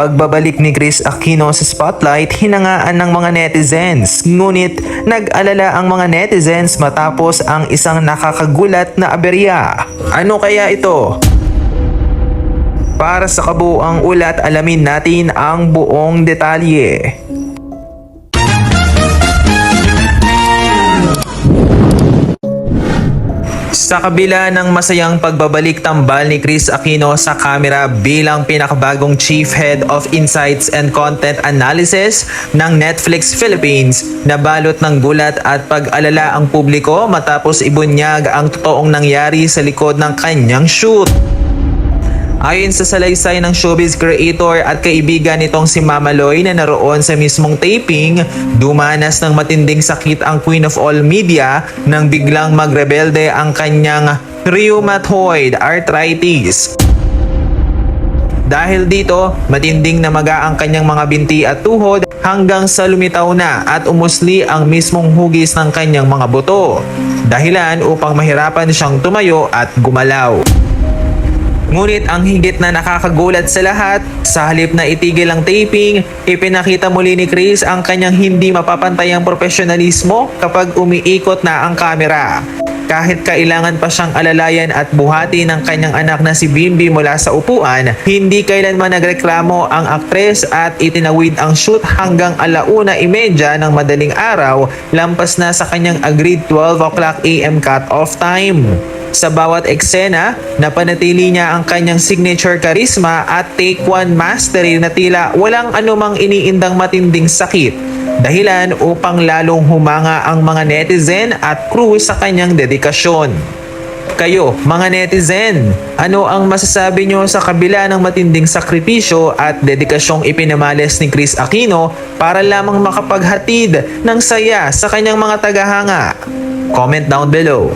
pagbabalik ni Kris Aquino sa spotlight hinangaan ng mga netizens. Ngunit nag-alala ang mga netizens matapos ang isang nakakagulat na aberya. Ano kaya ito? Para sa kabuuang ulat, alamin natin ang buong detalye. Sa kabila ng masayang pagbabalik tambal ni Kris Aquino sa kamera bilang pinakabagong Chief Head of Insights and Content Analysis ng Netflix Philippines, nabalot ng gulat at pag-alala ang publiko matapos ibunyag ang totoong nangyari sa likod ng kanyang shoot. Ayon sa salaysay ng showbiz creator at kaibigan nitong si Mama Loy na naroon sa mismong taping, dumanas ng matinding sakit ang Queen of All Media nang biglang magrebelde ang kanyang rheumatoid arthritis. Dahil dito, matinding namaga ang kanyang mga binti at tuhod hanggang sa lumitaw na at umusli ang mismong hugis ng kanyang mga buto. Dahilan upang mahirapan siyang tumayo at gumalaw. Ngunit ang higit na nakakagulat sa lahat, sa halip na itigil ang taping, ipinakita muli ni Kris ang kanyang hindi mapapantayang profesionalismo kapag umiikot na ang kamera. Kahit kailangan pa siyang alalayan at buhati ng kanyang anak na si Bimbi mula sa upuan, hindi kailanman nagreklamo ang aktres at itinawid ang shoot hanggang 1:30 ng madaling araw, lampas na sa kanyang agreed 12 o'clock AM cut-off time. Sa bawat eksena, napanatili niya ang kanyang signature charisma at take one mastery na tila walang anumang iniindang matinding sakit. Dahilan upang lalong humanga ang mga netizen at crew sa kanyang dedikasyon. Kayo, mga netizen, ano ang masasabi nyo sa kabila ng matinding sakripisyo at dedikasyong ipinamales ni Kris Aquino para lamang makapaghatid ng saya sa kanyang mga tagahanga? Comment down below.